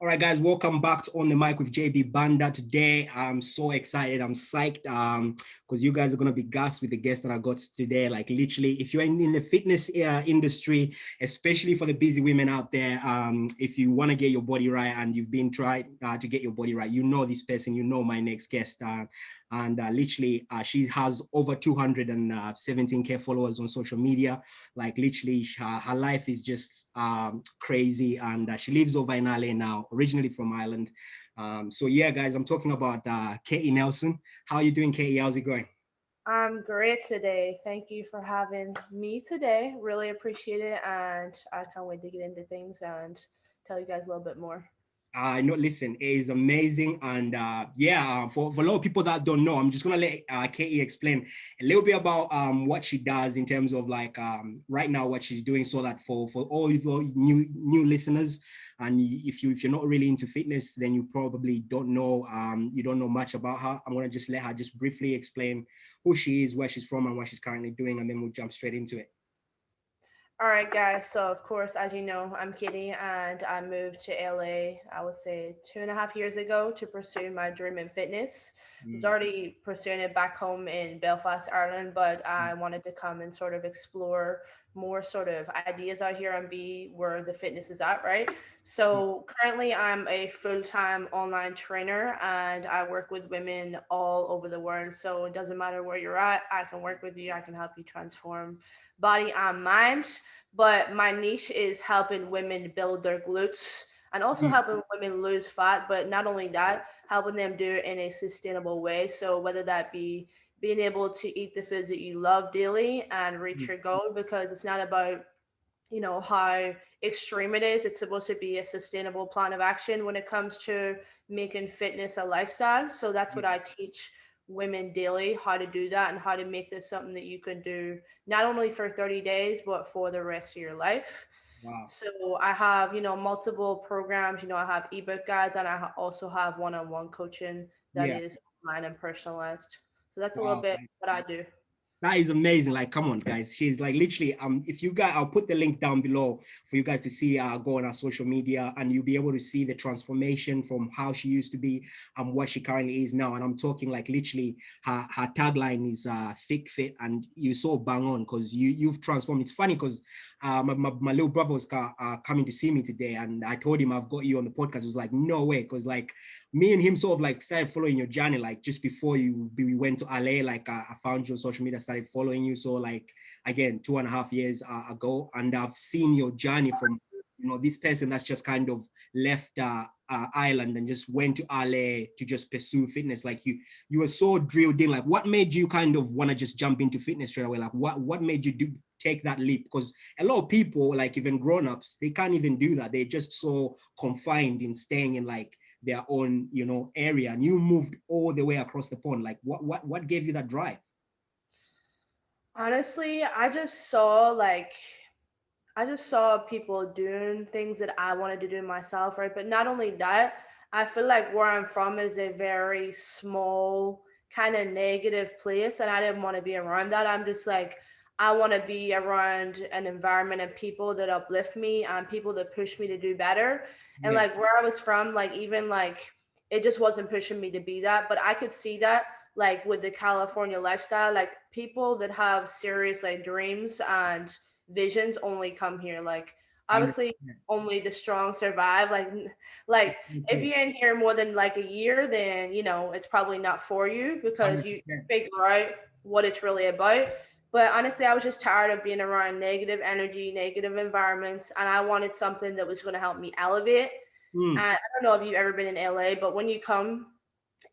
All right, guys, welcome back to On the Mic with Jb.banda. Today, I'm so excited. I'm psyched because you guys are going to be gassed with the guest that I got today. Like literally, if you're in the fitness industry, especially for the busy women out there, if you want to get your body right and you've been trying to get your body right, you know this person, you know my next guest. And literally, she has over 217K followers on social media. Like literally, her life is just crazy. And she lives over in LA now, originally from Ireland. So yeah, guys, I'm talking about Katie Neeson. How are you doing, Katie? How's it going? I'm great today. Thank you for having me today. Really appreciate it. And I can't wait to get into things and tell you guys a little bit more. No, listen, it is amazing. And yeah, for a lot of people that don't know, I'm just going to let Katie explain a little bit about what she does in terms of like right now, what she's doing, so that for all you new listeners, and if you're not really into fitness, then you probably don't know, you don't know much about her. I'm going to just let her just briefly explain who she is, where she's from, and what she's currently doing, and then we'll jump straight into it. All right, guys. So, of course, as you know, I'm Kitty, and I moved to LA, I would say 2.5 years ago to pursue my dream in fitness. I was Mm, already pursuing it back home in Belfast, Ireland, but I wanted to come and sort of explore more sort of ideas out here and be where the fitness is at, right? mm, So, currently, I'm a full time online trainer and I work with women all over the world. So, it doesn't matter where you're at, I can work with you, I can help you transform body and mind, but my niche is helping women build their glutes and also mm, helping women lose fat, but not only that, helping them do it in a sustainable way. So whether that be being able to eat the foods that you love daily and reach mm, your goal, because it's not about how extreme it is. It's supposed to be a sustainable plan of action when it comes to making fitness a lifestyle. So that's what yeah. I teach women daily, how to do that and how to make this something that you can do not only for 30 days but for the rest of your life. Wow. So I have multiple programs. I have ebook guides, and also have one-on-one coaching that Yeah. is online and personalized. So that's a little Wow. bit what I do. That is amazing. Like, come on, guys. She's like literally, if you guys, I'll put the link down below for you guys to see, go on our social media, and you'll be able to see the transformation from how she used to be and what she currently is now. And I'm talking like literally her tagline is thick, fit, and you so bang on because you've transformed. It's funny because my little brother was coming to see me today, and I told him I've got you on the podcast. It was like, no way, because like me and him sort of like started following your journey like just before we went to LA. Like I found you on social media, started following you. So like again, 2.5 years ago, and I've seen your journey from this person that's just kind of left Ireland and just went to LA to just pursue fitness. Like you were so drilled in. Like what made you kind of want to just jump into fitness straight away? Like what made you take that leap? Because a lot of people, like even grown-ups, they can't even do that. They're just so confined in staying in like their own area, and you moved all the way across the pond. Like what gave you that drive? Honestly, I just saw people doing things that I wanted to do myself, right? But not only that, I feel like where I'm from is a very small, kind of negative place, and I didn't want to be around that. I'm just like, I want to be around an environment and people that uplift me and people that push me to do better. And Yeah. like where I was from, like even like it just wasn't pushing me to be that, but I could see that like with the California lifestyle, like people that have serious like dreams and visions only come here. Like 100%. obviously only the strong survive. Like if you're in here more than like a year, then it's probably not for you because you 100%. figure out what it's really about. But honestly, I was just tired of being around negative energy, negative environments, and I wanted something that was going to help me elevate. Mm, And I don't know if you've ever been in LA, but when you come,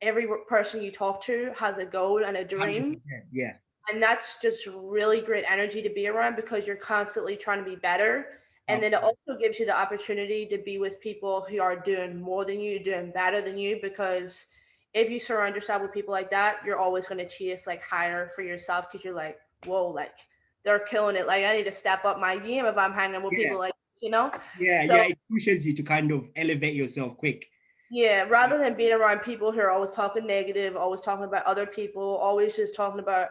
every person you talk to has a goal and a dream, 100%. Yeah. and that's just really great energy to be around because you're constantly trying to be better. And then it Absolutely. also gives you the opportunity to be with people who are doing more than you, doing better than you. Because if you surround yourself with people like that, you're always going to chase like higher for yourself because you're like, whoa, like they're killing it. Like I need to step up my game if I'm hanging with Yeah. people like. Yeah. So It pushes you to kind of elevate yourself quick. yeah, rather than being around people who are always talking negative, always talking about other people, always just talking about,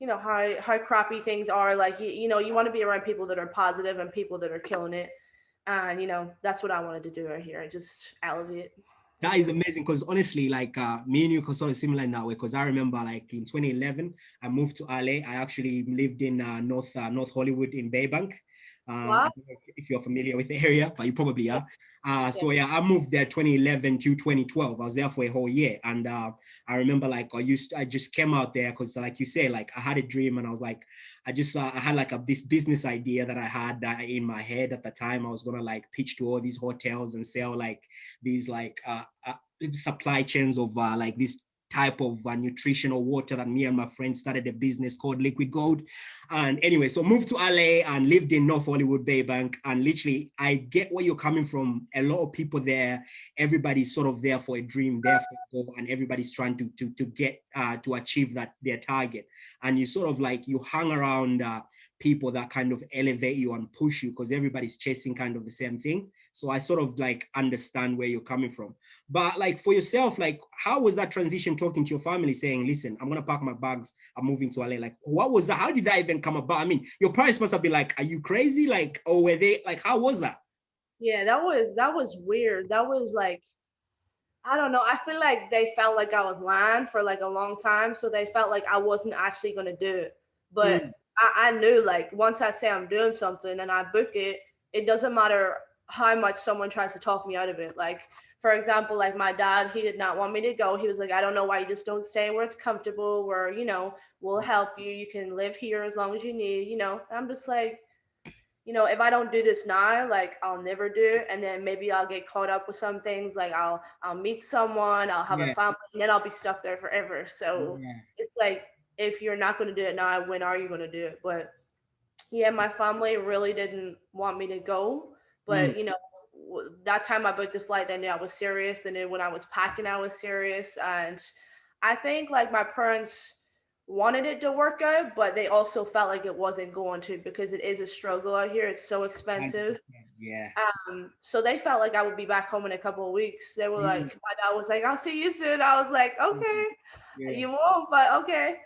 how crappy things are. Like you want to be around people that are positive and people that are killing it. And that's what I wanted to do right here. I just elevate. That is amazing because honestly, like me and you are sort of similar in that way. Because I remember, like in 2011, I moved to LA. I actually lived in North Hollywood in Baybank. I Wow. don't know if you're familiar with the area, but you probably Yeah. are. Yeah. So yeah, I moved there 2011 to 2012. I was there for a whole year, and I remember like I just came out there because, like you say, like I had a dream, and I was like, I had like this business idea that I had in my head at the time. I was gonna like pitch to all these hotels and sell like these like supply chains of like this type of nutritional water that me and my friends started a business called Liquid Gold. And anyway, so moved to LA and lived in North Hollywood, Baybank. And literally, I get where you're coming from. A lot of people there, everybody's sort of there for a dream, there for a goal, and everybody's trying to get to achieve that their target. And you sort of like you hang around people that kind of elevate you and push you because everybody's chasing kind of the same thing. So I sort of like understand where you're coming from. But like for yourself, like how was that transition talking to your family saying, listen, I'm gonna pack my bags, I'm moving to LA? Like what was that? How did that even come about? I mean, your parents must have been like, are you crazy? Like, or were they like, how was that? Yeah, that was weird. That was like, I don't know. I feel like they felt like I was lying for like a long time, so they felt like I wasn't actually gonna do it. But Mm, I knew like once I say I'm doing something and I book it, it doesn't matter how much someone tries to talk me out of it. Like for example, like my dad, he did not want me to go. He was like, I don't know why you just don't stay where it's comfortable, where we'll help you. You can live here as long as you need. And I'm just like, if I don't do this now, like I'll never do it, and then maybe I'll get caught up with some things. Like I'll meet someone, I'll have a yeah, family, and then I'll be stuck there forever. So yeah. it's like if you're not going to do it now, when are you going to do it? But yeah, my family really didn't want me to go, Mm, but that time I booked the flight, they knew I was serious, and then when I was packing, I was serious, and I think like my parents wanted it to work out, but they also felt like it wasn't going to because it is a struggle out here. It's so expensive. 100%. Yeah. So they felt like I would be back home in a couple of weeks. They were Mm, like, my dad was like, "I'll see you soon." I was like, mm, "Okay, yeah. you won't, but okay."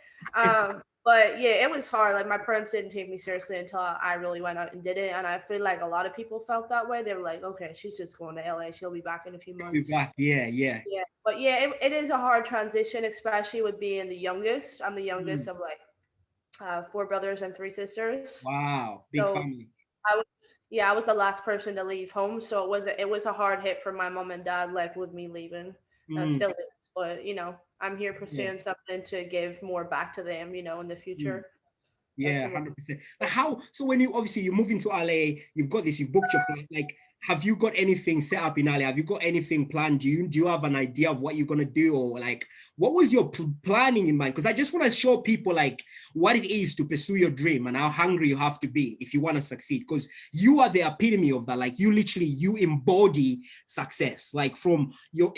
But yeah, it was hard. Like my parents didn't take me seriously until I really went out and did it, and I feel like a lot of people felt that way. They were like, "Okay, she's just going to LA. She'll be back in a few Be months." back. Yeah, yeah. Yeah, but yeah, it is a hard transition, especially with being the youngest. I'm the youngest Mm, of like four brothers and three sisters. wow. Big So family. I was, yeah, I was the last person to leave home, so it was a hard hit for my mom and dad, like with me leaving. It Mm, still is, but I'm here yeah. pursuing something to give more back to them, in the Mm. future. That's Yeah, the 100%. But how, so when you obviously you move into LA, you've got this, you've booked your flight, like, have you got anything set up in LA? Have you got anything planned? Do you have an idea of what you're gonna do, or like what was your planning in mind? Because I just want to show people like what it is to pursue your dream and how hungry you have to be if you want to succeed. Because you are the epitome of that. Like you embody success. Like from your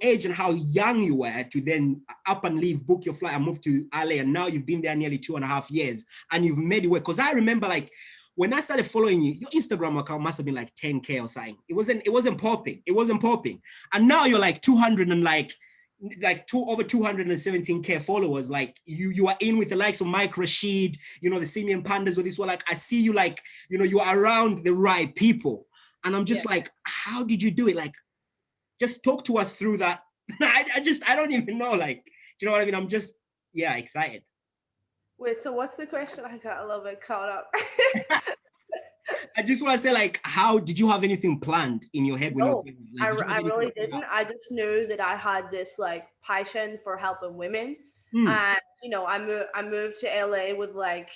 age and how young you were to then up and leave, book your flight and move to LA, and now you've been there nearly 2.5 years and you've made it work. Because I remember like when I started following you, your Instagram account must have been like 10K or something. It wasn't popping. It wasn't popping. And now you're like 200 and like over 217K followers. Like you are in with the likes of Mike Rashid, the Simeon Pandas or this one. Like I see you like, you are around the right people. And I'm yeah. just like, how did you do it? Like, just talk to us through that. I don't even know. Like, do you know what I mean? I'm just, yeah, excited. Wait, so what's the question? I got a little bit caught up. I just want to say, like, how did you have anything planned in your head when you were No, pregnant? I, Like, did you have I anything really planned didn't. out? I just knew that I had this like passion for helping women, Hmm. and I moved to LA with like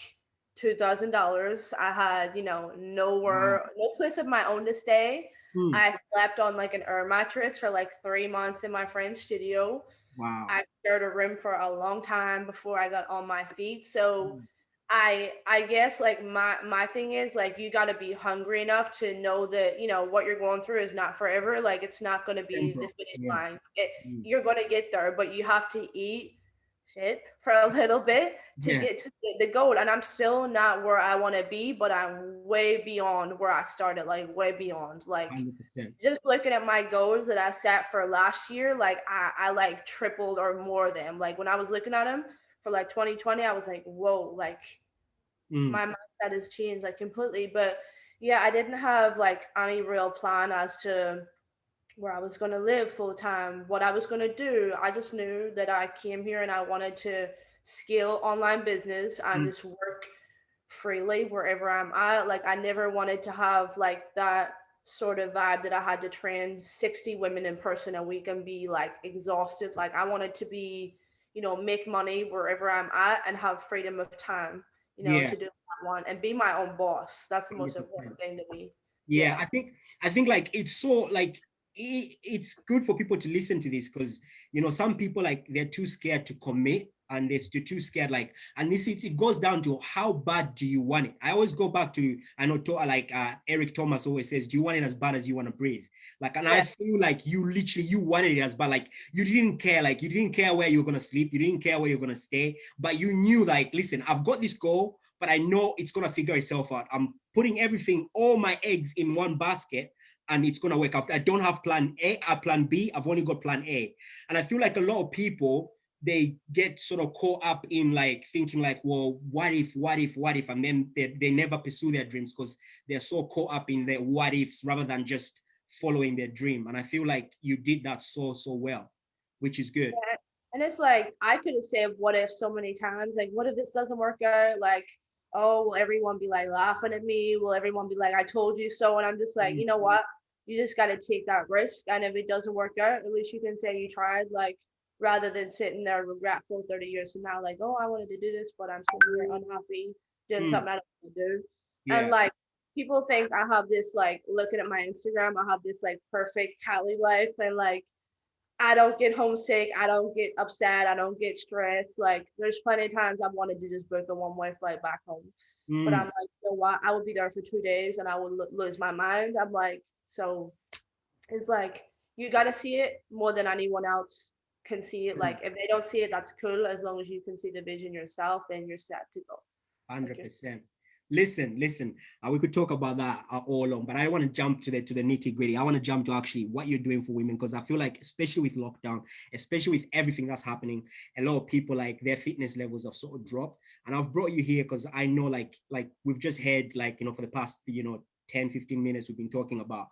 $2,000. I had Wow. no place of my own to stay. Hmm. I slept on like an air mattress for like 3 months in my friend's studio. Wow. I shared a room for a long time before I got on my feet. So Hmm. I guess like my thing is like you got to be hungry enough to know that what you're going through is not forever. Like it's not going to be the Temporal. finish Yeah. line. Hmm. You're going to get there, but you have to eat shit for a little bit to Yeah. get to the goal. And I'm still not where I want to be, but I'm way beyond where I started. Like way beyond. Like 100%. just looking at my goals that I set for last year, like I like tripled or more them. Like when I was looking at them for like 2020, I was like, whoa, like Hmm. my mindset has changed like completely. But Yeah, I didn't have like any real plan as to where I was going to live full time, what I was going to do. I just knew that I came here and I wanted to scale online business and Mm, just work freely wherever I'm at. Like, I never wanted to have like that sort of vibe that I had to train 60 women in person a week and be like exhausted. Like, I wanted to be, make money wherever I'm at and have freedom of time, yeah. to do what I want and be my own boss. That's the most 100%. important thing to me. Yeah, Yeah. I think like it's so like it's good for people to listen to this because some people like they're too scared to commit and they're too scared like and this it goes down to how bad do you want it. I always go back to I know like Eric Thomas always says, do you want it as bad as you want to breathe? Like, and I Yeah. feel like you wanted it as bad, like you didn't care, like you didn't care where you're gonna sleep, you didn't care where you're gonna stay, but you knew like, listen, I've got this goal, but I know it's gonna figure itself out. I'm putting everything, all my eggs in one basket, and it's gonna work out. I don't have plan A, plan B. I've only got plan A. And I feel like a lot of people they get sort of caught up in like thinking like, well, what if, and then they never pursue their dreams because they're so caught up in the what ifs rather than just following their dream. And I feel like you did that so well, which is good. Yeah. And it's like I could have said what if so many times. Like, what if this doesn't work out? Like, oh, will everyone be like laughing at me? Will everyone be like, I told you so? And I'm just like, you know what? You just gotta take that risk. And if it doesn't work out, at least you can say you tried, like rather than sitting there regretful 30 years from now, like, oh, I wanted to do this, but I'm sitting here unhappy doing Mm, something I don't want to do. And yeah. like people think I have this like looking at my Instagram, I have this like perfect Cali life and like I don't get homesick. I don't get upset. I don't get stressed. Like there's plenty of times I've wanted to just book a one-way flight back home, but I'm Mm. like, you know what? I would be there for 2 days and I would lose my mind. I'm like, so it's like you got to see it more than anyone else can see it. Like if they don't see it, that's cool. As long as you can see the vision yourself, then you're set to go. Like you're 100%. Listen. We could talk about that all along, but I want to jump to the nitty gritty. I want to jump to actually what you're doing for women because I feel like, especially with lockdown, especially with everything that's happening, a lot of people like their fitness levels have sort of dropped. And I've brought you here because I know like we've just heard like for the past 10-15 minutes we've been talking about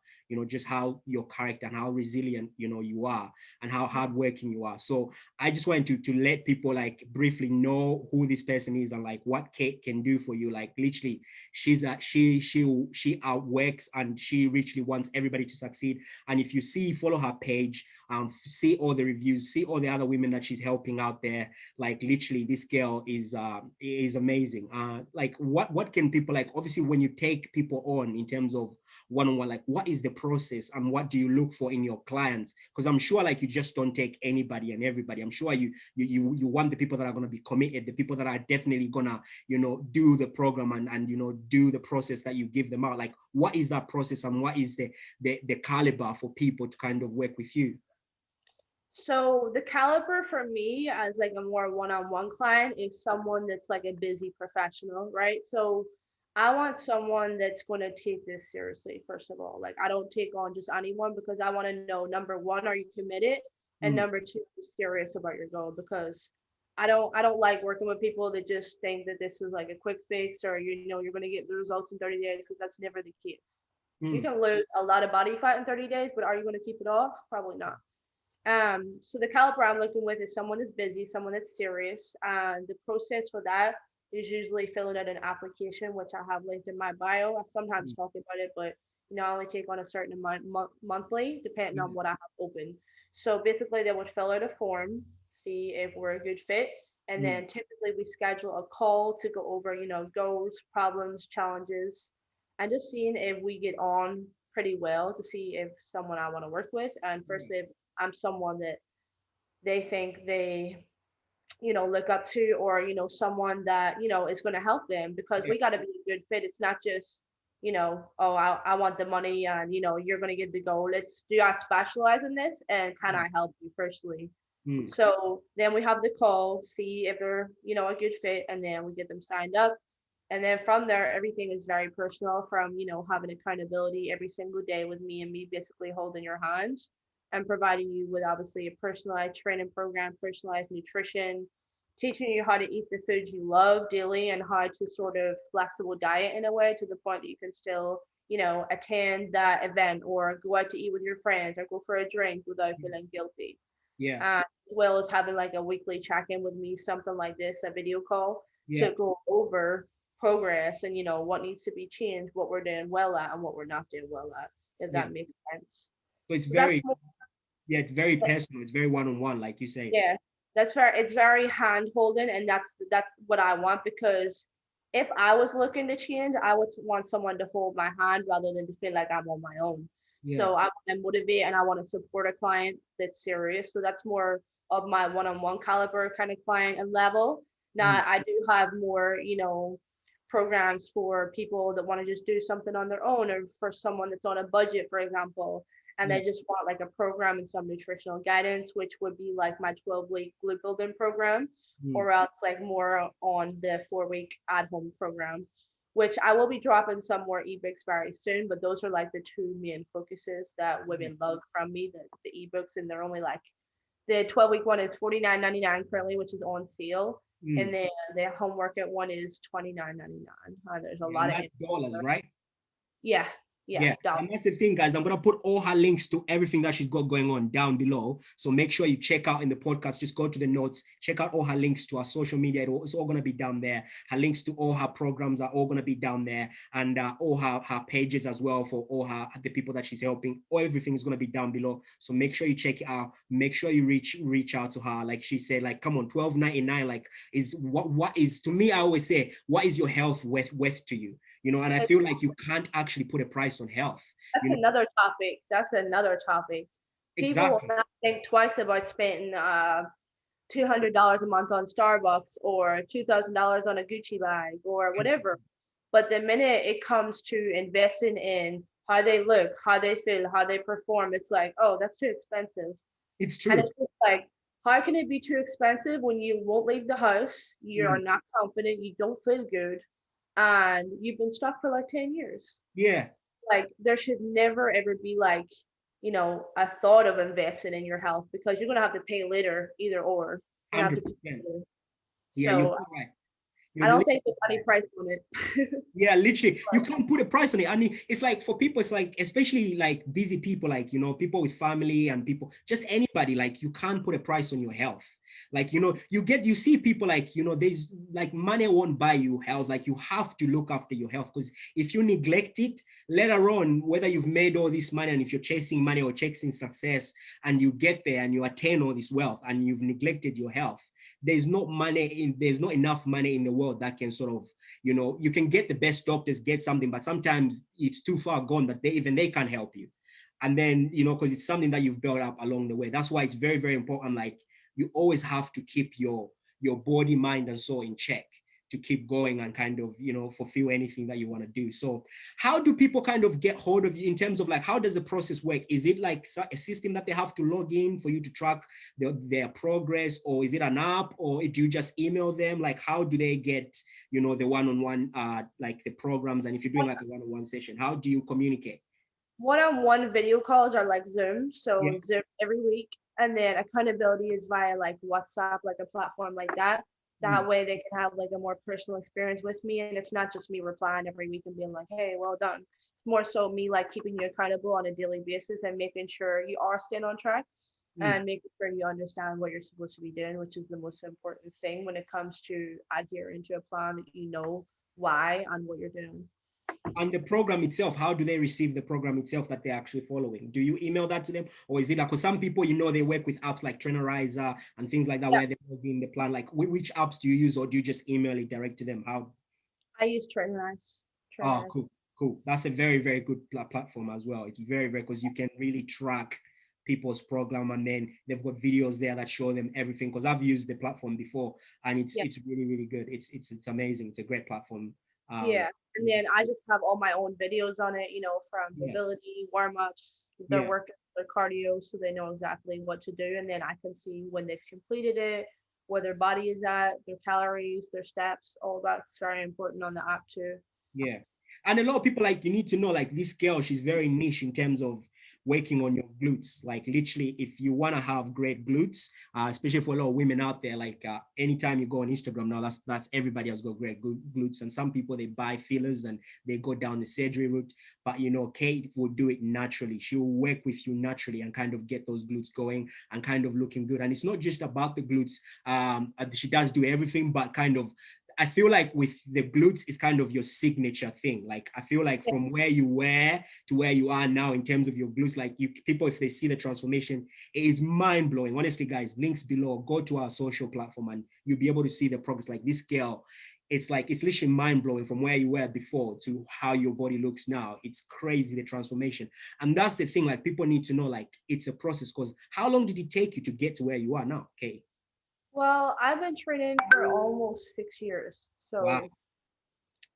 just how your character and how resilient you are and how hardworking you are. So I just wanted to let people like briefly know who this person is and like what Kate can do for you. Like literally, she outworks and she richly wants everybody to succeed. And if you follow her page, see all the reviews, see all the other women that she's helping out there. Like literally, this girl is amazing. Like what can people like? Obviously, when you take people on in terms of one-on-one, like what is the process and what do you look for in your clients? Because I'm sure like you just don't take anybody and everybody. I'm sure you want the people that are going to be committed, the people that are definitely gonna do the program and do the process that you give them out. Like what is that process and what is the caliber for people to kind of work with you? So the caliber for me as like a more one-on-one client is someone that's like a busy professional, right? So I want someone that's going to take this seriously, first of all. Like I don't take on just anyone because I want to know number one, are you committed? And Mm, number two, are you serious about your goal? Because I don't like working with people that just think that this is like a quick fix or you're going to get the results in 30 days because that's never the case. You mm, can lose a lot of body fat in 30 days, but are you going to keep it off? Probably not. So the caliber I'm looking with is someone that's busy, someone that's serious. And the process for that is usually filling out an application, which I have linked in my bio. I sometimes mm, talk about it, but I only take on a certain amount monthly, depending on mm, what I have open. So basically, they would fill out a form, see if we're a good fit, and mm. then typically we schedule a call to go over, goals, problems, challenges, and just seeing if we get on pretty well to see if someone I want to work with. And firstly, if I'm someone that they think they, look up to, or, someone that, is going to help them because Yeah. we got to be a good fit. It's not just, oh, I want the money and, you're going to get the goal. Let's do I specialize in this and can Yeah. I help you firstly? Mm, So then we have the call, see if they're, a good fit, and then we get them signed up. And then from there, everything is very personal from, having accountability every single day with me and me basically holding your hands and providing you with obviously a personalized training program, personalized nutrition, teaching you how to eat the foods you love daily and how to sort of flexible diet in a way to the point that you can still, attend that event or go out to eat with your friends or go for a drink without feeling guilty. Yeah. As well as having like a weekly check-in with me, something like this, a video call Yeah. to go over progress and what needs to be changed, what we're doing well at and what we're not doing well at, if Yeah. that makes sense. So it's So that's very, yeah, it's very personal. It's very one-on-one, like you say. yeah, it's very hand holding, and that's what I want, because if I was looking to change, I would want someone to hold my hand rather than to feel like I'm on my own. Yeah. So I want to motivate and I want to support a client that's serious. So that's more of my one-on-one caliber kind of client and level. Mm. Now I do have more, programs for people that want to just do something on their own, or for someone that's on a budget, for example, and Yeah. they just want like a program and some nutritional guidance, which would be like my 12-week glute building program, Mm. or else like more on the 4-week at home program, which I will be dropping some more ebooks very soon. But those are like the two main focuses that Yeah. women love from me, the ebooks, and they're only like the 12-week one is $49.99 currently, which is on sale. Mm. And then the home workout one is $29.99. There's a Yeah. And lot of that's dollars, right? yeah, yeah, Yeah, dollars. and that's the thing, guys. I'm gonna put all her links to everything that she's got going on down below. So make sure you check out in the podcast. Just go to the notes, check out all her links to her social media. It's all gonna be down there. Her links to all her programs are all gonna be down there, and all her pages as well for all the people that she's helping. All everything is gonna be down below. So make sure you check it out. Make sure you reach out to her. Like she said, like come on, $12.99. Like is what is, to me, I always say, what is your health worth to you? And I feel like you can't actually put a price on health. That's another topic. That's another topic. People will Exactly. not think twice about spending $200 a month on Starbucks or $2,000 on a Gucci bag or whatever. But the minute it comes to investing in how they look, how they feel, how they perform, it's like, oh, that's too expensive. It's And true. it's just like, how can it be too expensive when you won't leave the house, you're Mm. not confident, you don't feel good, and you've been stuck for like 10 years? Yeah, Like, there should never ever be like, a thought of investing in your health, because you're gonna have to pay later, either or. You're gonna have to pay 100%. later. Yeah, you're So so right. I You're don't literally think there's any right. price on it. Yeah, literally, you can't put a price on it. I mean, it's like for people, it's like, especially like busy people, like, people with family and people, just anybody, like you can't put a price on your health. Like, you see people like, there's like money won't buy you health. Like you have to look after your health, because if you neglect it, later on, whether you've made all this money and if you're chasing money or chasing success and you get there and you attain all this wealth and you've neglected your health, there's not enough money in the world that can sort of, you can get the best doctors, get something, but sometimes it's too far gone that they can't help you. And then, because it's something that you've built up along the way. That's why it's very, very important. Like you always have to keep your body, mind, and soul in check to keep going and kind of, fulfill anything that you want to do. So how do people kind of get hold of you in terms of like, how does the process work? Is it like a system that they have to log in for you to track their progress, or is it an app, or do you just email them? Like, how do they get, the one-on-one, like the programs? And if you're doing like a one-on-one session, how do you communicate? One-on-one video calls are like Zoom, Yeah. so Zoom every week, and then accountability is via like WhatsApp, like a platform like that. That way they can have like a more personal experience with me, and it's not just me replying every week and being like, "Hey, well done." It's more so me like keeping you accountable on a daily basis and making sure you are staying on track Mm. and making sure you understand what you're supposed to be doing, which is the most important thing when it comes to adhering to a plan, that you know why and what you're doing. And the program itself, how do they receive the program itself that they're actually following? Do you email that to them, or is it like, because some people, they work with apps like Trainerizer and things like that, Yeah, where they plug in the plan? Like, which apps do you use, or do you just email it direct to them? How? I use trainers. Oh, Trainers. cool. That's a very, very good platform as well. It's very, very, because you can really track people's program, and then they've got videos there that show them everything. Because I've used the platform before, and Yeah. it's really, really good. It's amazing. It's a great platform. Yeah. And then I just have all my own videos on it, from Yeah, mobility, warm ups, their yeah. work, their cardio, so they know exactly what to do. And then I can see when they've completed it, where their body is at, their calories, their steps, all that's very important on the app too. Yeah. And a lot of people, like, you need to know, like, this girl, she's very niche in terms of working on your glutes. Like literally, if you want to have great glutes, especially for a lot of women out there, like anytime you go on Instagram now, that's everybody has got great glutes. And some people, they buy fillers and they go down the surgery route. But you know, Kate will do it naturally. She will work with you naturally and kind of get those glutes going and kind of looking good. And it's not just about the glutes. She does do everything, but kind of, I feel like with the glutes, it's kind of your signature thing. Like, I feel like from where you were to where you are now in terms of your glutes, like people, if they see the transformation, it is mind blowing. Honestly, guys, links below, go to our social platform and you'll be able to see the progress. Like this girl, it's like, it's literally mind blowing from where you were before to how your body looks now. It's crazy, the transformation. And that's the thing, like people need to know, like it's a process, because how long did it take you to get to where you are now? Okay. Well, I've been training for almost 6 years. Wow. So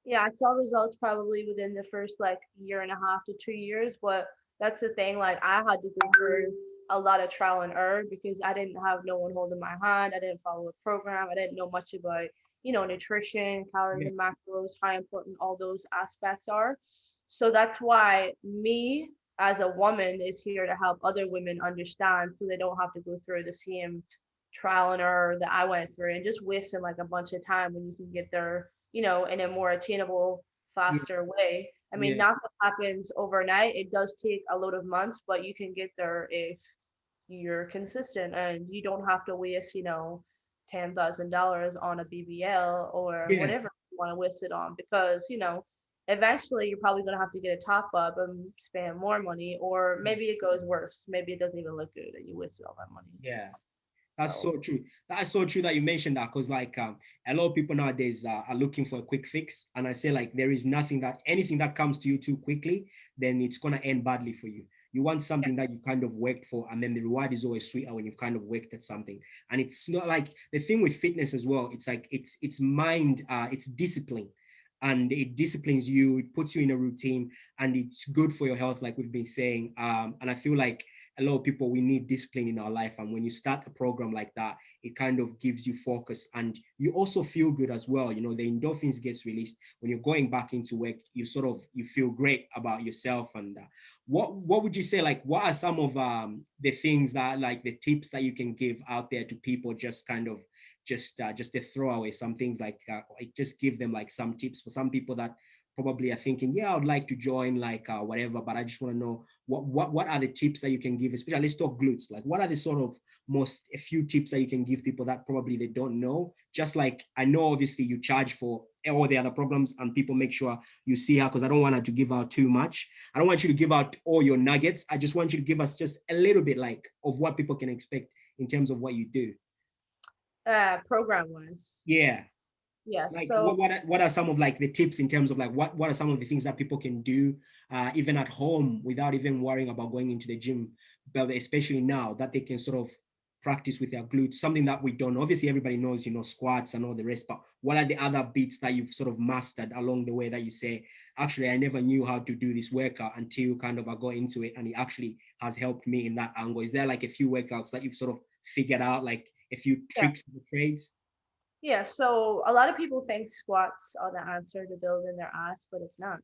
yeah, I saw results probably within the first like year and a half to 2 years. But that's the thing, like I had to go through a lot of trial and error because I didn't have no one holding my hand. I didn't follow a program. I didn't know much about, nutrition, calories Yeah. and macros, how important all those aspects are. So that's why me as a woman is here to help other women understand so they don't have to go through the same trial and error that I went through and just wasting like a bunch of time when you can get there, in a more attainable, Yeah. faster way. I mean, Yeah. nothing happens overnight. It does take a lot of months, but you can get there if you're consistent and you don't have to waste, $10,000 on a BBL or Yeah. whatever you want to waste it on because, eventually you're probably going to have to get a top up and spend more money, or maybe it goes worse. Maybe it doesn't even look good and you wasted all that money. Yeah. That's So, so true. That's so true that you mentioned that, because like a lot of people nowadays are looking for a quick fix, and I say like there is anything that comes to you too quickly, then it's gonna end badly for you. You want something that you kind of worked for, and then the reward is always sweeter when you've kind of worked at something. And it's not like the thing with fitness as well. It's like it's mind, it's discipline. And it disciplines you, it puts you in a routine, and it's good for your health, like we've been saying. And I feel like a lot of people, we need discipline in our life, and when you start a program like that, it kind of gives you focus, and you also feel good as well. You know, the endorphins gets released when you're going back into work. You feel great about yourself. And what would you say, like what are some of the things that, like the tips that you can give out there to people, just kind of just to throw away some things, like just give them like some tips for some people that probably are thinking, yeah, I would like to join, like whatever, but I just want to know what are the tips that you can give, especially let's talk glutes. Like what are the sort of a few tips that you can give people that probably they don't know? Just like, I know obviously you charge for all the other programs, and people make sure you see her, because I don't want her to give out too much. I don't want you to give out all your nuggets. I just want you to give us just a little bit like of what people can expect in terms of what you do. program wise. Yeah. Yeah. Like So what are some of like the tips in terms of like what are some of the things that people can do even at home without even worrying about going into the gym, but especially now that they can sort of practice with their glutes, something that we don't know. Obviously everybody knows, squats and all the rest, but what are the other bits that you've sort of mastered along the way that you say, actually I never knew how to do this workout until kind of I got into it, and it actually has helped me in that angle? Is there like a few workouts that you've sort of figured out, like a few yeah. tricks of the trades? Yeah, so a lot of people think squats are the answer to building their ass, but it's not.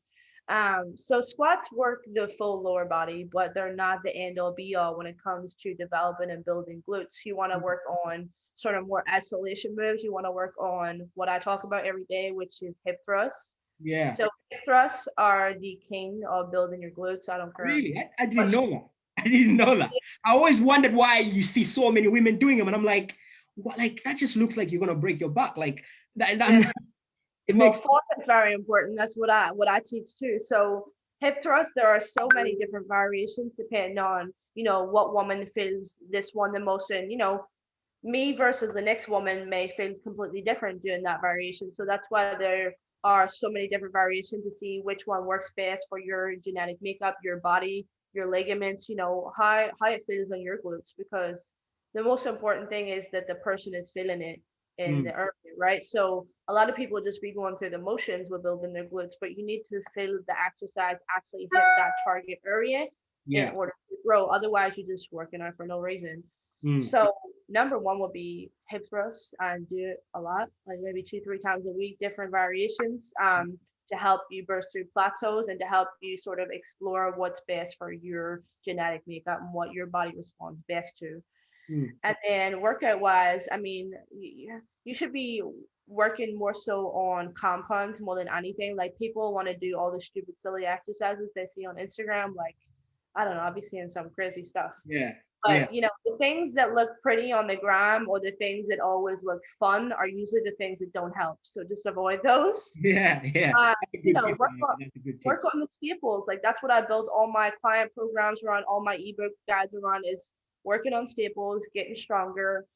So squats work the full lower body, but they're not the end all be all when it comes to developing and building glutes. You want to work on sort of more isolation moves. You want to work on what I talk about every day, which is hip thrusts. Yeah. So hip thrusts are the king of building your glutes. I don't care Really? I didn't what. know that. I didn't know that. I always wondered why you see so many women doing them. And I'm like, what, like, that just looks like you're going to break your back. Like, Yeah. it Well, makes, forte is very important. That's what I teach too. So hip thrust, there are so many different variations depending on, what woman feels this one the most in, me versus the next woman may feel completely different doing that variation. So that's why there are so many different variations to see which one works best for your genetic makeup, your body, your ligaments, how it feels on your glutes, because the most important thing is that the person is feeling it in the mm, area, right? So a lot of people just be going through the motions with building their glutes, but you need to feel the exercise actually hit that target area in yeah. order to grow. Otherwise, you're just working on it for no reason. Mm, So number one would be hip thrusts and do it a lot, like maybe 2, 3 times a week, different variations. to help you burst through plateaus and to help you sort of explore what's best for your genetic makeup and what your body responds best to. Mm. And then workout wise, I mean, you should be working more so on compounds more than anything. Like people want to do all the stupid, silly exercises they see on Instagram. Like, I don't know, I'll be seeing some crazy stuff. Yeah. Yeah. But the things that look pretty on the gram or the things that always look fun are usually the things that don't help. So just avoid those. Yeah. Yeah. That's a good tip. Work on That's a good tip. work on the staples. Like that's what I build all my client programs around, all my ebook guides around is working on staples, getting stronger,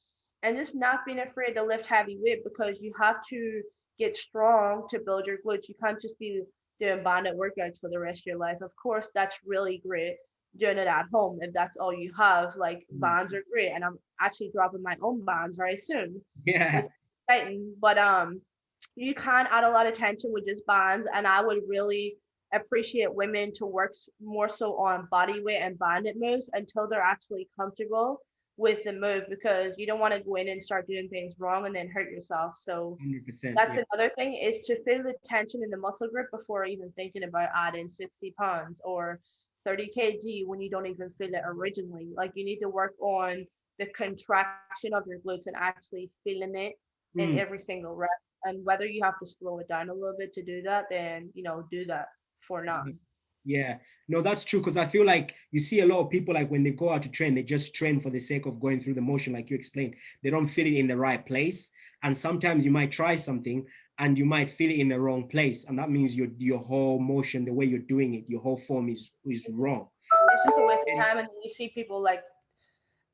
and just not being afraid to lift heavy weight because you have to get strong to build your glutes. You can't just be doing bonded workouts for the rest of your life. Of course, that's really great doing it at home if that's all you have. Like Mm. bonds are great, and I'm actually dropping my own bonds very soon. Yeah. It's exciting, but you can add a lot of tension with just bonds, and I would really appreciate women to work more so on body weight and bonded moves until they're actually comfortable with the move, because you don't want to go in and start doing things wrong and then hurt yourself. So 100%. that's Yeah. another thing, is to feel the tension in the muscle grip before even thinking about adding 60 pounds or 30 kg when you don't even feel it originally. Like you need to work on the contraction of your glutes and actually feeling it in Mm. every single rep. And whether you have to slow it down a little bit to do that, then do that for now. Yeah, no, that's true. Because I feel like you see a lot of people, like when they go out to train, they just train for the sake of going through the motion, like you explained. They don't feel it in the right place. And sometimes you might try something and you might feel it in the wrong place. And that means your whole motion, the way you're doing it, your whole form is wrong. It's just a waste of time. And then you see people like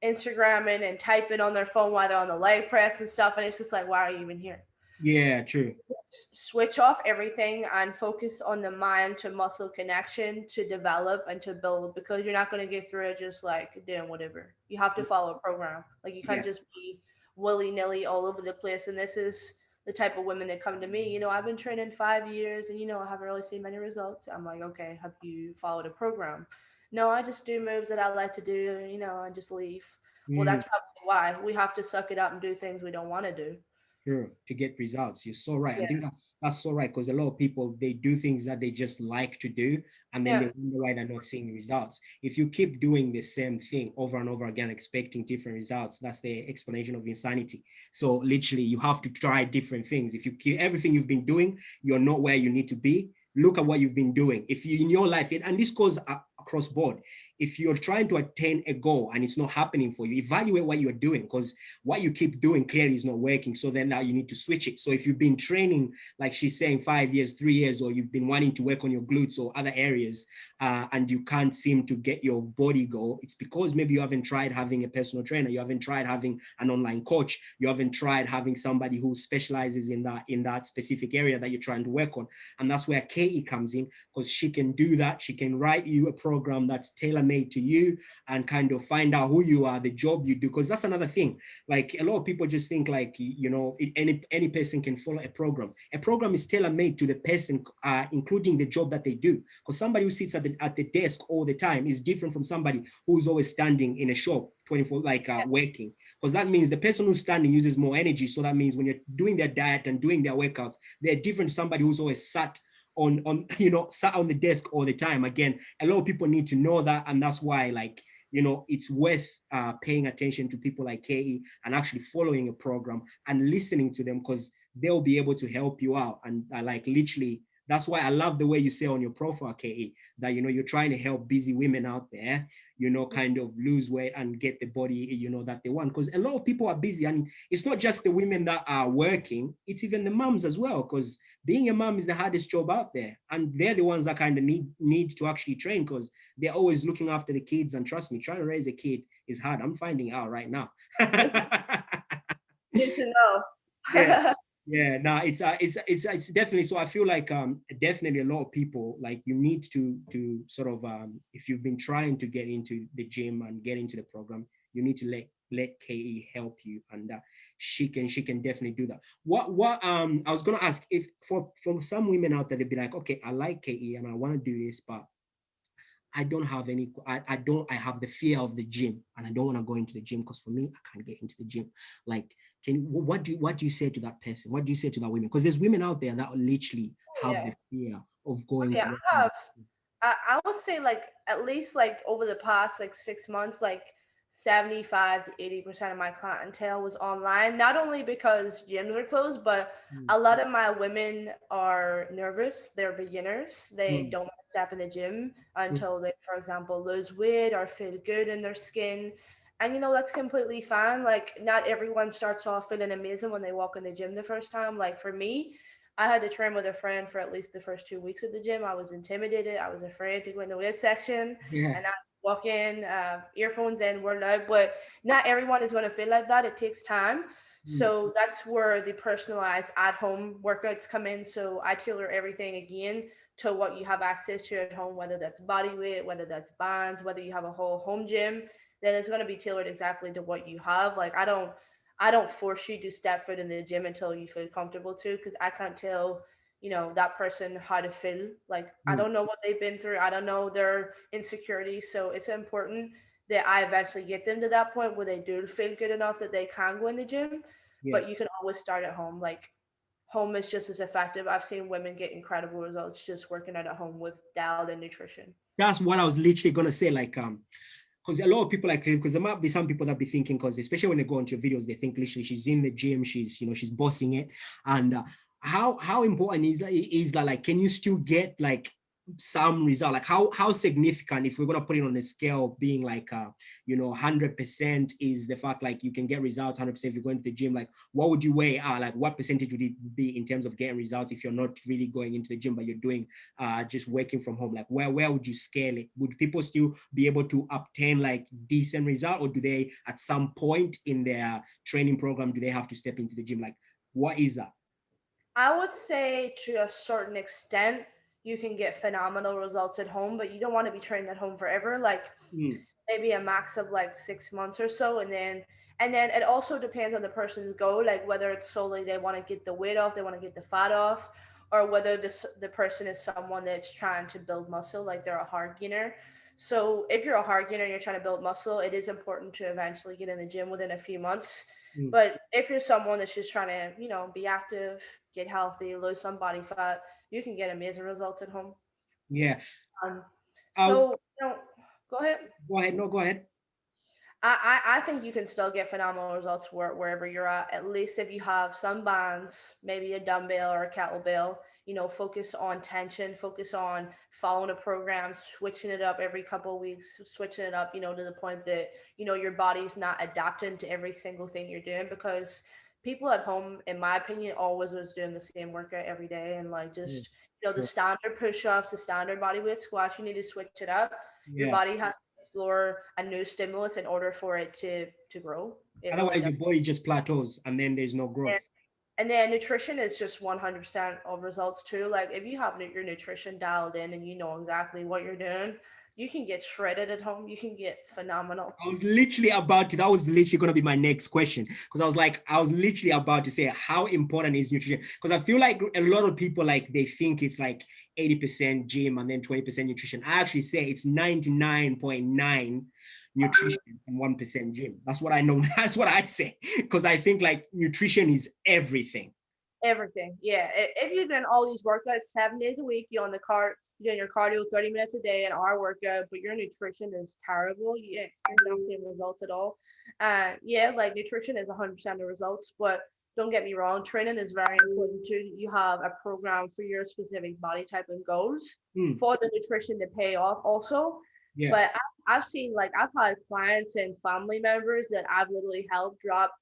Instagramming and typing on their phone while they're on the leg press and stuff. And it's just like, why are you even here? Yeah, true. Switch off everything and focus on the mind to muscle connection to develop and to build, because you're not going to get through it just like doing whatever. You have to follow a program. Like you can't Yeah. just be willy-nilly all over the place. And this is the type of women that come to me, I've been training 5 years and I haven't really seen many results. I'm like, okay, have you followed a program? No, I just do moves that I like to do, and just leave. Well, Mm. that's probably why we have to suck it up and do things we don't want to do. Sure, to get results. You're so right. I Yeah. think that's so right, because a lot of people, they do things that they just like to do, and then Yeah. they wonder why they're not seeing results. If you keep doing the same thing over and over again, expecting different results, that's the explanation of insanity. So literally, you have to try different things. If you keep everything you've been doing, you're not where you need to be. Look at what you've been doing. If you in your life, and this goes across board, if you're trying to attain a goal and it's not happening for you, evaluate what you're doing, because what you keep doing clearly is not working. So then now you need to switch it. So if you've been training, like she's saying, 5 years, 3 years, or you've been wanting to work on your glutes or other areas, and you can't seem to get your body go, it's because maybe you haven't tried having a personal trainer, you haven't tried having an online coach, you haven't tried having somebody who specializes in that specific area that you're trying to work on. And that's where Katie comes in, because she can do that. She can write you a program that's tailor-made to you and kind of find out who you are, the job you do. Because that's another thing. Like a lot of people just think like, any person can follow a program. A program is tailor-made to the person, including the job that they do. Because somebody who sits at the desk all the time is different from somebody who's always standing in a shop 24, working. Because that means the person who's standing uses more energy. So that means when you're doing their diet and doing their workouts, they're different to somebody who's always sat sat on the desk all the time. Again, a lot of people need to know that, and that's why it's worth paying attention to people like Katie and actually following a program and listening to them, because they'll be able to help you out. And literally, that's why I love the way you say on your profile, Katie, that you're trying to help busy women out there, kind of lose weight and get the body, that they want. Because a lot of people are busy, and it's not just the women that are working, it's even the moms as well, because being a mom is the hardest job out there. And they're the ones that kind of need to actually train, because they're always looking after the kids. And trust me, trying to raise a kid is hard. I'm finding out right now. Good to know. Yeah. Yeah, no, it's definitely. So I feel like definitely a lot of people, like, you need to sort of if you've been trying to get into the gym and get into the program, you need to let Katie help you, and she can definitely do that. What I was gonna ask, if for some women out there, they'd be like, okay, I like Katie and I want to do this, but I don't have any, I have the fear of the gym, and I don't want to go into the gym, because for me, I can't get into the gym. Like, what do you say to that person? What do you say to that women? Because there's women out there that literally have the fear of going Okay, to work. I would say like at least like over the past like 6 months, like 75 to 80% of my clientele was online. Not only because gyms are closed, but Mm, a lot of my women are nervous. They're beginners. They mm, don't want to step in the gym mm, until they, for example, lose weight or feel good in their skin. And that's completely fine. Like not everyone starts off feeling amazing when they walk in the gym the first time. Like for me, I had to train with a friend for at least the first 2 weeks at the gym. I was intimidated. I was afraid to go in the weight section, yeah. and I walk in, earphones in, word out. But not everyone is going to feel like that. It takes time. Mm, So that's where the personalized at-home workouts come in. So I tailor everything again to what you have access to at home, whether that's body weight, whether that's bands, whether you have a whole home gym, then it's going to be tailored exactly to what you have. Like I don't force you to step foot in the gym until you feel comfortable to, because I can't tell, that person how to feel. Like I mm, don't know what they've been through. I don't know their insecurities. So it's important that I eventually get them to that point where they do feel good enough that they can go in the gym. yeah. But you can always start at home. Like home is just as effective. I've seen women get incredible results just working out at home with dialed in nutrition. That's what I was literally gonna say. Like, because a lot of people like, because there might be some people that be thinking, because especially when they go into your videos, they think literally she's in the gym, she's bossing it. And how important is that, like, can you still get like some result? Like how significant, if we're gonna put it on a scale, being like 100% is the fact, like you can get results 100% if you're going to the gym. Like what would you weigh like what percentage would it be in terms of getting results if you're not really going into the gym but you're doing just working from home? Like where would you scale it? Would people still be able to obtain like decent result, or do they at some point in their training program do they have to step into the gym? Like what is that? I would say to a certain extent, you can get phenomenal results at home, but you don't want to be training at home forever. Like Mm, maybe a max of like 6 months or so, and then it also depends on the person's goal, like whether it's solely they want to get the weight off, they want to get the fat off, or whether the person is someone that's trying to build muscle, like they're a hard gainer. So if you're a hard gainer and you're trying to build muscle, it is important to eventually get in the gym within a few months. mm, But if you're someone that's just trying to, be active, get healthy, lose some body fat, you can get amazing results at home. yeah. um, I was so go ahead. Go ahead. No, go ahead. I think you can still get phenomenal results wherever you're at least if you have some bands, maybe a dumbbell or a kettlebell. Focus on tension, focus on following a program, switching it up every couple of weeks, switching it up, to the point that, your body's not adapting to every single thing you're doing, because people at home, in my opinion, always was doing the same workout every day, and like Mm, just, the sure. standard push-ups, the standard body weight squats, you need to switch it up. Your Yeah. body has explore a new stimulus in order for it to grow. It really Otherwise, does. your body just plateaus and then there's no And, growth. and then nutrition is just 100% of results too. Like if you have your nutrition dialed in and you know exactly what you're doing, you can get shredded at home. You can get phenomenal. I was literally about to, that was literally going to be my next question. Because I was literally about to say, how important is nutrition? Because I feel like a lot of people, like, they think it's like 80% gym and then 20% nutrition. I actually say it's 99.9 nutrition and 1% gym. That's what I know. That's what I say. Because I think like nutrition is everything. Everything. Yeah. If you're doing all these workouts 7 days a week, you're doing your cardio 30 minutes a day, an hour workout, but your nutrition is terrible, you're not seeing results at all. Yeah, like nutrition is 100% the results, but don't get me wrong, training is very important too. You have a program for your specific body type and goals Hmm. for the nutrition to pay off also. Yeah. But I've seen, like, I've had clients and family members that I've literally helped drop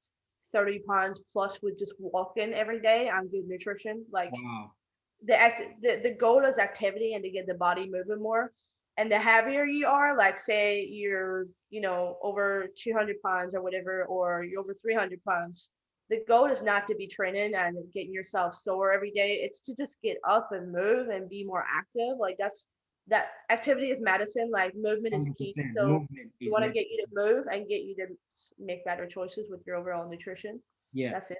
30 pounds plus with just walking every day and good nutrition. Like Wow. the goal is activity and to get the body moving more. And the heavier you are, like say you're, over 200 pounds or whatever, or you're over 300 pounds, the goal is not to be training and getting yourself sore every day. It's to just get up and move and be more active. Like that activity is medicine. Like movement is key. 100% So movement we is want to meant. get you to move and get you to make better choices with your overall nutrition. Yeah. That's it.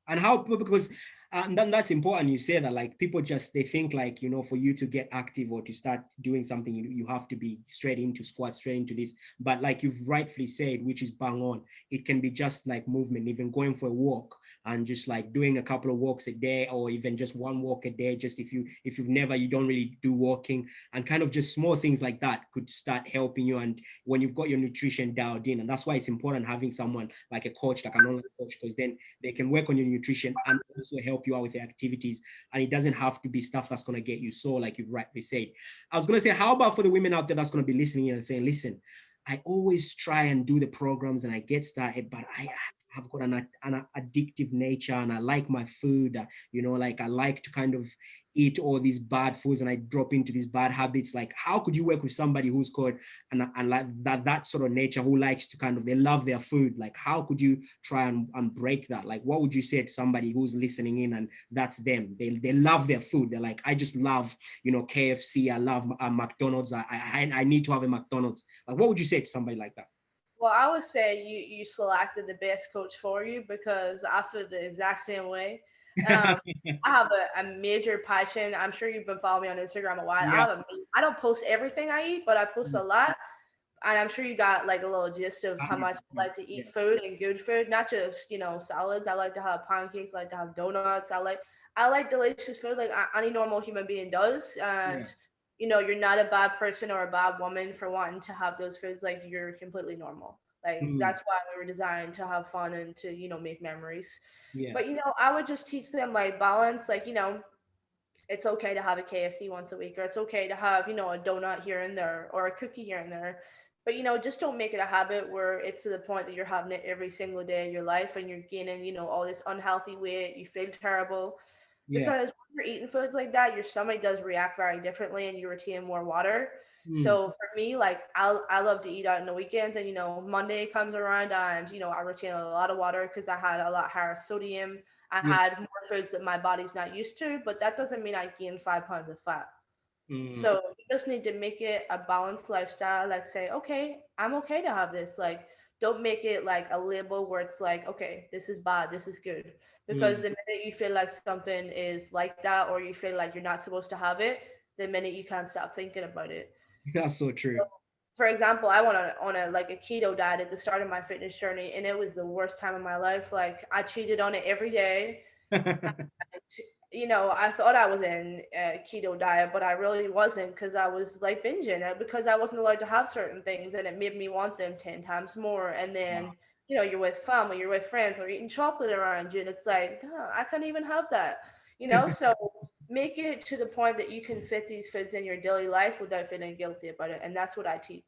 And how, because And then that's important. You say that, like, people just, they think like, you know, for you to get active or to start doing something, you have to be straight into squats, straight into this. But like you've rightfully said, which is bang on, it can be just like movement, even going for a walk and just like doing a couple of walks a day, or even just one walk a day. Just you don't really do walking, and kind of just small things like that could start helping you. And when you've got your nutrition dialed in, and that's why it's important having someone like a coach, like an online coach, because then they can work on your nutrition and also help you out with the activities. And it doesn't have to be stuff that's going to get you sore, like you've rightly said. I was going to say, how about for the women out there that's going to be listening and saying, listen, I always try and do the programs and I get started, but I have got an addictive nature and I like my food, you know, like I like to kind of eat all these bad foods and I drop into these bad habits. Like, how could you work with somebody who's got and like that sort of nature, who likes to kind of, they love their food? Like, how could you try and break that? Like, what would you say to somebody who's listening in and that's them? They love their food. They're like, I just love, you know, KFC. I love McDonald's. I need to have a McDonald's. Like, what would you say to somebody like that? Well, I would say you selected the best coach for you, because I feel the exact same way. Um, I have a major passion. I'm sure you've been following me on Instagram a while. Yeah. I don't post everything I eat, but I post a lot. And I'm sure you got like a little gist of how much I like to Yeah. eat food and good food, not just, salads. I like to have pancakes, I like to have donuts. I like delicious food like any normal human being does. Yeah. And you're not a bad person or a bad woman for wanting to have those foods. Like, you're completely normal. Like, Mm, that's why we were designed to have fun and to, make memories. yeah. But I would just teach them like balance, like, it's okay to have a KFC once a week, or it's okay to have, a donut here and there or a cookie here and there. But, just don't make it a habit where it's to the point that you're having it every single day of your life and you're gaining, all this unhealthy weight, you feel terrible. Yeah. Because when you're eating foods like that, your stomach does react very differently and you retain more water. Mm, So for me, like, I love to eat out on the weekends, and Monday comes around and I retain a lot of water because I had a lot higher sodium. I yeah. had more foods that my body's not used to, but that doesn't mean I gained 5 pounds of fat. Mm, So you just need to make it a balanced lifestyle. Like, say, okay, I'm okay to have this. Like, don't make it like a label where it's like, okay, this is bad, this is good. Because mm. the minute you feel like something is like that, or you feel like you're not supposed to have it, the minute you can't stop thinking about it. That's so true. For example, I went on a like a keto diet at the start of my fitness journey, and it was the worst time of my life. Like, I cheated on it every day. I thought I was in a keto diet, but I really wasn't, because I was like binging it because I wasn't allowed to have certain things, and it made me want them 10 times more. And Wow. then, you're with family, you're with friends, they're eating chocolate around you, and it's like, "Huh, I can't even have that." So make it to the point that you can fit these foods in your daily life without feeling guilty about it. And that's what I teach.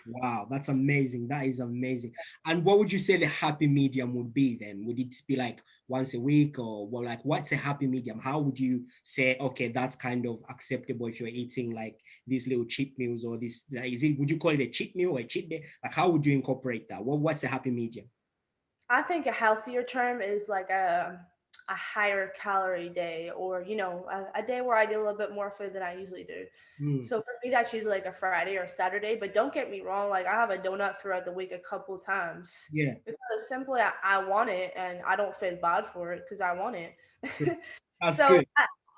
Wow, that's amazing. That is amazing. And what would you say the happy medium would be then? Would it be like once a week, or well, like what's a happy medium? How would you say, okay, that's kind of acceptable if you're eating like these little cheat meals, or this, like, is it, would you call it a cheat meal or a cheat day? Like, how would you incorporate that? What's a happy medium? I think a healthier term is like a higher calorie day, or a day where I do a little bit more food than I usually do. Mm, So for me, that's usually like a Friday or Saturday. But don't get me wrong, like, I have a donut throughout the week a couple times, yeah, because simply I want it, and I don't feel bad for it because I want it. true. That's So good.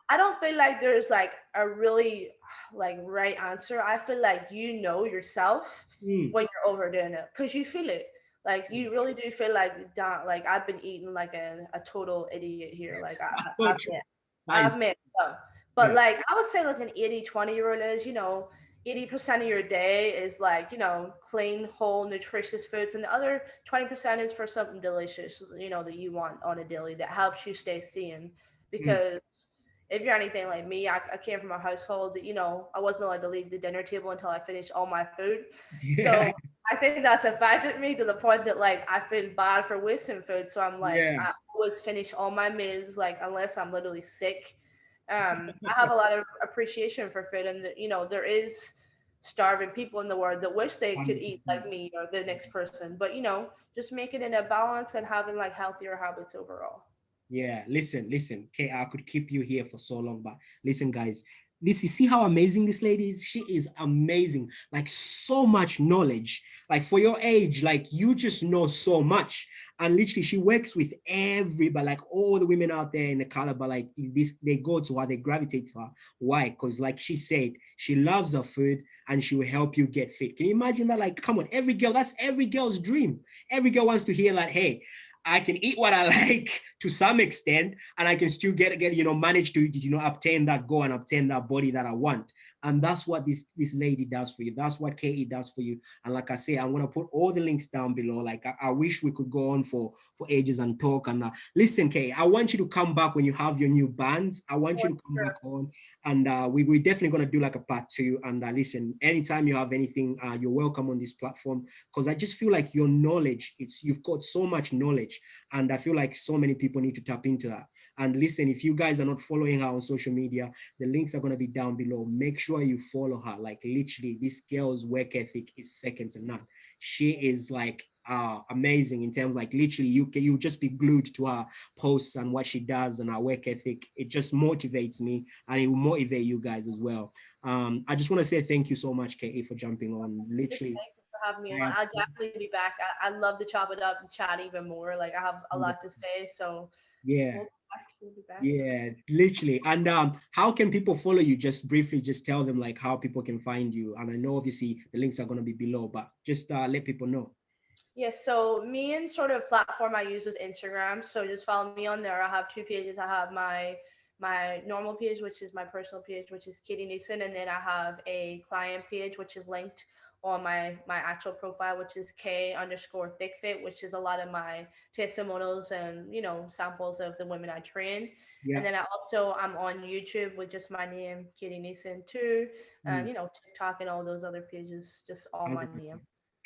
I don't feel like there's like a really like right answer. I feel like yourself Mm. when you're overdoing it, because you feel it. Like, you really do feel like, like, I've been eating like a total idiot here. Like, That's so I've true. met That I've is, met some. But yeah. like, I would say like an 80-20 rule is, 80% of your day is like, clean, whole, nutritious foods, and the other 20% is for something delicious, that you want on a daily that helps you stay sane. Mm. Because if you're anything like me, I came from a household that, I wasn't allowed to leave the dinner table until I finished all my food. Yeah, So I think that's affected me to the point that, like, I feel bad for wasting food. So I'm like, yeah. I always finish all my meals, like, unless I'm literally sick. I have a lot of appreciation for food, and there is starving people in the world that wish they could eat 100%. like me or the next person. But just make it in a balance and having like healthier habits overall. Yeah, listen, okay, I could keep you here for so long, but listen, guys, this, you see how amazing this lady is? She is amazing. Like so much knowledge. Like for your age, like you just know so much. And literally she works with everybody, like all the women out there in the caliber, like this, they go to her, they gravitate to her. Why? Because like she said, she loves her food and she will help you get fit. Can you imagine that? Like, come on, every girl, that's every girl's dream. Every girl wants to hear like, hey, I can eat what I like to some extent, and I can still get manage to obtain that goal and obtain that body that I want. And that's what this lady does for you. That's what Katie does for you. And like I say, I'm gonna put all the links down below. Like I wish we could go on for ages and talk. And listen, Katie, I want you to come back when you have your new bands. I want you to come back on, and we're definitely gonna do like a part 2. And listen, anytime you have anything, you're welcome on this platform, because I just feel like your knowledge, you've got so much knowledge, and I feel like so many people need to tap into that. And listen, if you guys are not following her on social media, the links are going to be down below. Make sure you follow her. Like literally, this girl's work ethic is second to none. She is like amazing in terms, like literally you just be glued to her posts and what she does and her work ethic. It just motivates me, and it will motivate you guys as well. I just want to say thank you so much, Katie, for jumping on. Literally, Thank you for having me on. I'll definitely be back. I love to chop it up and chat even more. Like I have a lot to say, so yeah. we'll be back. Yeah, literally. And how can people follow you? Just briefly, just tell them like how people can find you. And I know obviously the links are going to be below, but just let people know. Yes, so main sort of platform I use is Instagram. So just follow me on there. I have two pages. I have my normal page, which is my personal page, which is Katie Neeson, and then I have a client page, which is linked on my actual profile, which is K underscore thick fit, which is a lot of my testimonials and samples of the women I train. And Yeah. then I'm on YouTube with just my name, Katie Neeson too, and Mm. TikTok and all those other pages, just all my name. Yeah.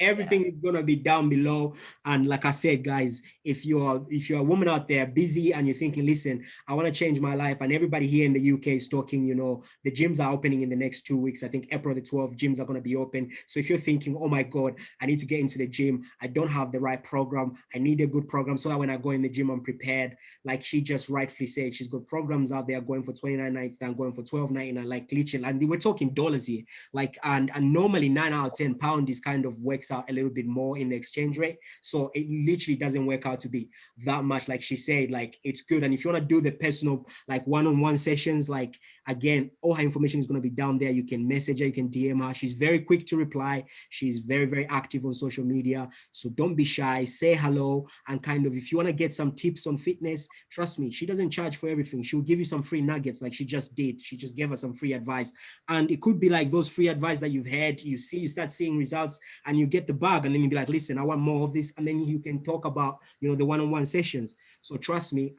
Everything is gonna be down below. And like I said, guys, if you're a woman out there busy and you're thinking, listen, I want to change my life, and everybody here in the UK is talking, the gyms are opening in the next 2 weeks. I think April the 12th, gyms are gonna be open. So if you're thinking, oh my God, I need to get into the gym, I don't have the right program, I need a good program so that when I go in the gym, I'm prepared. Like she just rightfully said, she's got programs out there going for 29.99, going for 12.99, like literally, and we're talking dollars here. Like, and normally 9 out of 10 pound is kind of works out a little bit more in the exchange rate. So it literally doesn't work out to be that much. Like she said, like it's good. And if you want to do the personal, like one-on-one sessions, like again, all her information is going to be down there. You can message her, you can DM her. She's very quick to reply. She's very, very active on social media. So don't be shy, say hello. And kind of, if you want to get some tips on fitness, trust me, she doesn't charge for everything. She'll give you some free nuggets like she just did. She just gave us some free advice. And it could be like those free advice that you've had, you start seeing results and you get the bug, and then you be like, listen, I want more of this. And then you can talk about, the one-on-one sessions. So trust me,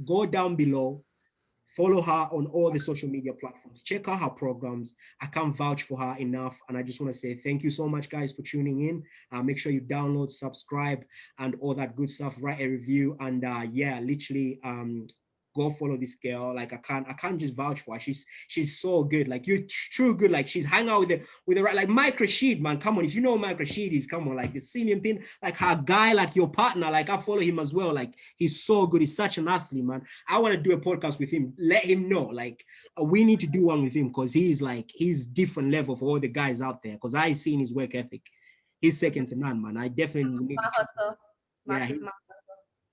go down below, follow her on all the social media platforms, check out her programs. I can't vouch for her enough. And I just want to say thank you so much, guys, for tuning in. Make sure you download, subscribe, and all that good stuff. Write a review. And yeah, literally, go follow this girl. Like I can't just vouch for her. She's so good. Like you're true good. Like she's hang out with the right, like Mike Rashid, man. Come on, if you know Mike Rashid is, come on, like the senior pin, like her guy, like your partner. Like I follow him as well. Like he's so good. He's such an athlete, man. I want to do a podcast with him. Let him know. Like we need to do one with him because he's different level for all the guys out there. Because I seen his work ethic. He's second to none, man. I definitely need to. Hustle. Yeah,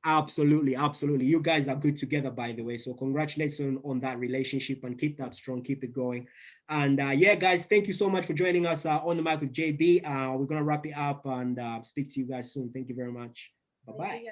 absolutely, absolutely. You guys are good together, by the way. So congratulations on that relationship and keep that strong, keep it going. And yeah, guys, thank you so much for joining us on the mic with JB. We're gonna wrap it up and speak to you guys soon. Thank you very much. Bye-bye.